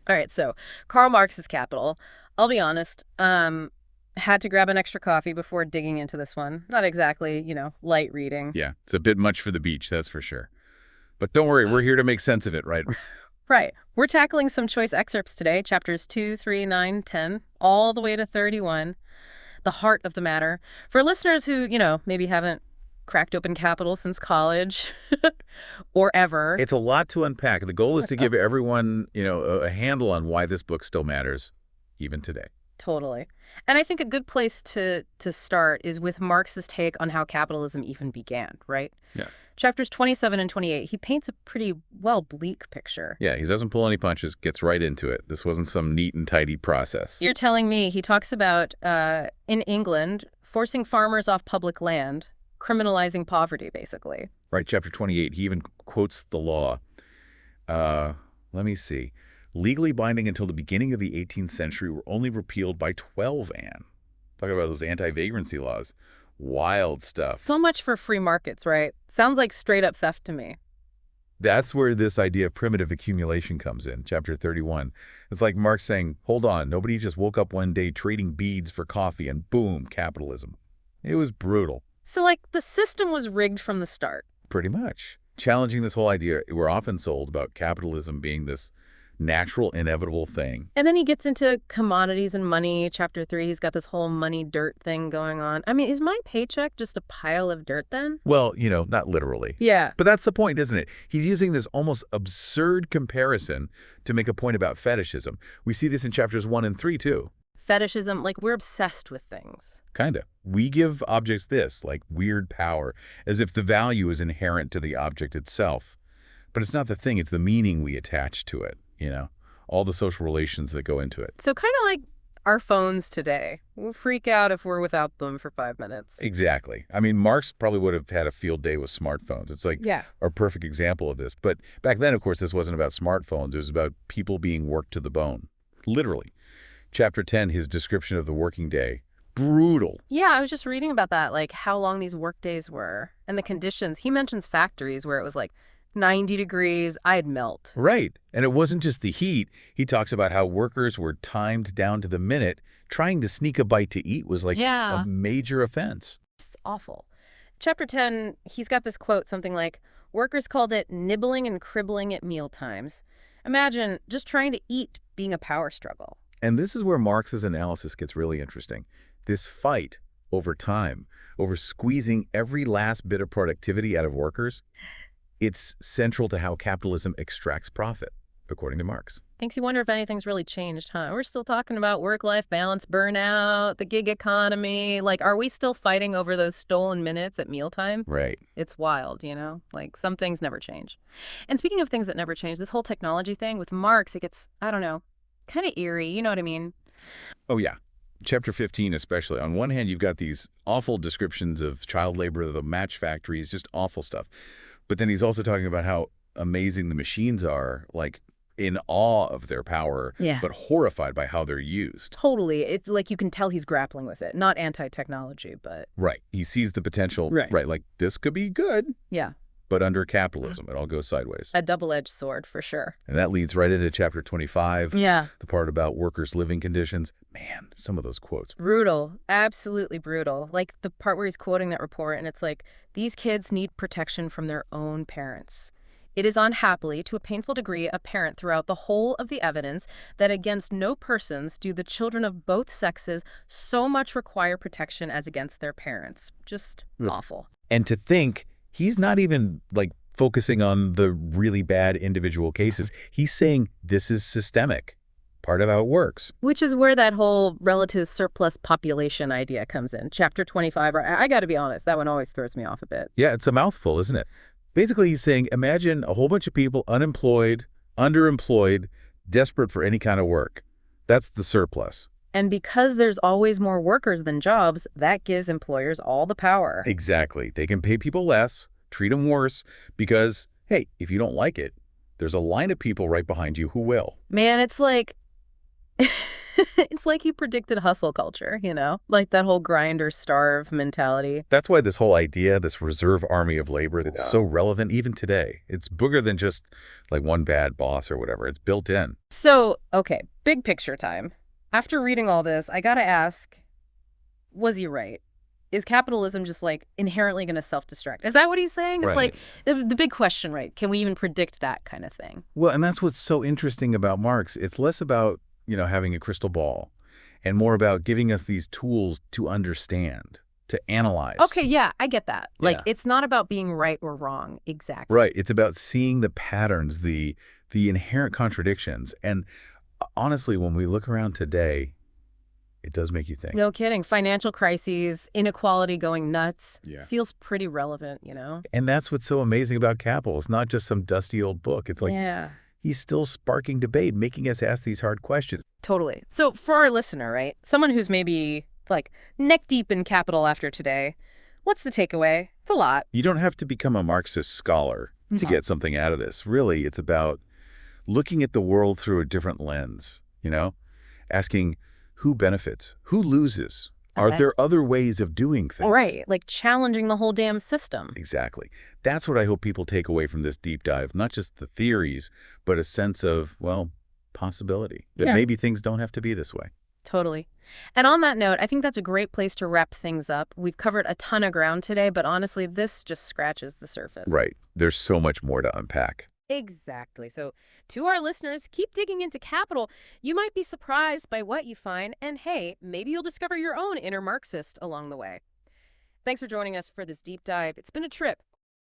All right, so Karl Marx's Capital. I'll be honest, had to grab an extra coffee before digging into this one. Not exactly, light reading. Yeah, it's a bit much for the beach, that's for sure. But don't worry, we're here to make sense of it, right? Right. We're tackling some choice excerpts today, chapters 2, 3, 9, 10, all the way to 31, the heart of the matter. For listeners who, maybe haven't cracked open Capital since college or ever. It's a lot to unpack. The goal is to give everyone, a handle on why this book still matters, even today. Totally. And I think a good place to start is with Marx's take on how capitalism even began, right? Yeah. Chapters 27 and 28, he paints a pretty, bleak picture. Yeah, he doesn't pull any punches, gets right into it. This wasn't some neat and tidy process. You're telling me he talks about, in England, forcing farmers off public land, criminalizing poverty, basically. Right, chapter 28, he even quotes the law. Let me see. Legally binding until the beginning of the 18th century were only repealed by 12, Anne. Talking about those anti-vagrancy laws. Wild stuff. So much for free markets, right? Sounds like straight-up theft to me. That's where this idea of primitive accumulation comes in, chapter 31. It's like Marx saying, hold on, nobody just woke up one day trading beads for coffee and boom, capitalism. It was brutal. So, the system was rigged from the start. Pretty much. Challenging this whole idea, we're often sold about capitalism being this natural, inevitable thing. And then he gets into commodities and money. Chapter 3, he's got this whole money dirt thing going on. I mean, is my paycheck just a pile of dirt then? Well, not literally. Yeah. But that's the point, isn't it? He's using this almost absurd comparison to make a point about fetishism. We see this in chapters 1 and 3, too. Fetishism, we're obsessed with things. Kinda. We give objects this, weird power, as if the value is inherent to the object itself. But it's not the thing, it's the meaning we attach to it. All the social relations that go into it. So kind of like our phones today. We'll freak out if we're without them for 5 minutes. Exactly. I mean, Marx probably would have had a field day with smartphones. It's a perfect example of this. But back then, of course, this wasn't about smartphones. It was about people being worked to the bone. Literally. Chapter 10, his description of the working day. Brutal. Yeah, I was just reading about that, how long these work days were and the conditions. He mentions factories where it was 90 degrees, I'd melt. Right. And it wasn't just the heat. He talks about how workers were timed down to the minute. Trying to sneak a bite to eat was a major offense. It's awful. Chapter 10, he's got this quote, something like, workers called it nibbling and cribbling at meal times. Imagine just trying to eat being a power struggle. And this is where Marx's analysis gets really interesting. This fight over time, over squeezing every last bit of productivity out of workers, it's central to how capitalism extracts profit, according to Marx. Makes you wonder if anything's really changed, huh? We're still talking about work-life balance, burnout, the gig economy. Are we still fighting over those stolen minutes at mealtime? Right. It's wild, some things never change. And speaking of things that never change, this whole technology thing with Marx, it gets, I don't know, kind of eerie. You know what I mean? Oh, yeah. Chapter 15 especially. On one hand, you've got these awful descriptions of child labor, the match factories, just awful stuff. But then he's also talking about how amazing the machines are, in awe of their power, but horrified by how they're used. Totally. It's you can tell he's grappling with it. Not anti-technology, but... Right. He sees the potential. Right. This could be good. Yeah. But under capitalism, it all goes sideways. A double-edged sword, for sure. And that leads right into chapter 25. Yeah. The part about workers' living conditions. Man, some of those quotes. Brutal. Absolutely brutal. The part where he's quoting that report, and it's these kids need protection from their own parents. It is unhappily, to a painful degree, apparent throughout the whole of the evidence that against no persons do the children of both sexes so much require protection as against their parents. Just awful. And to think... he's not even, focusing on the really bad individual cases. He's saying this is systemic, part of how it works. Which is where that whole relative surplus population idea comes in. Chapter 25, I got to be honest, that one always throws me off a bit. Yeah, it's a mouthful, isn't it? Basically, he's saying, imagine a whole bunch of people unemployed, underemployed, desperate for any kind of work. That's the surplus. And because there's always more workers than jobs, that gives employers all the power. Exactly. They can pay people less, treat them worse, because, hey, if you don't like it, there's a line of people right behind you who will. Man, it's It's like he predicted hustle culture, like that whole grind or starve mentality. That's why this whole idea, this reserve army of labor, that's so relevant even today. It's bigger than just like one bad boss or whatever. It's built in. So, okay, big picture time. After reading all this, I gotta ask, was he right? Is capitalism just like inherently going to self-destruct? Is that what he's saying? It's Right. like the big question, right? Can we even predict that kind of thing? Well, and that's what's so interesting about Marx. It's less about, having a crystal ball and more about giving us these tools to understand, to analyze. Okay, yeah, I get that. Like, Yeah. it's not about being right or wrong. Exact. Right. It's about seeing the patterns, the inherent contradictions. And honestly, when we look around today, it does make you think. No kidding. Financial crises, inequality going nuts. Yeah. Feels pretty relevant. And that's what's so amazing about Capital. It's not just some dusty old book. It's like Yeah, he's still sparking debate, making us ask these hard questions. totally. So for our listener, right? Someone who's maybe like neck deep in capital after today, what's the takeaway? It's a lot. You don't have to become a Marxist scholar to Mhm. get something out of this. Really, it's about looking at the world through a different lens, asking who benefits, who loses. Are Okay. there other ways of doing things? Right, like challenging the whole damn system. Exactly. That's what I hope people take away from this deep dive, not just the theories, but a sense of, well, possibility, that Yeah. maybe things don't have to be this way. Totally. And on that note, I think that's a great place to wrap things up. We've covered a ton of ground today, but honestly, this just scratches the surface. Right. There's so much more to unpack. Exactly. So to our listeners, keep digging into capital. You might be surprised by what you find, and hey, maybe you'll discover your own inner Marxist along the way. Thanks for joining us for this deep dive. It's been a trip.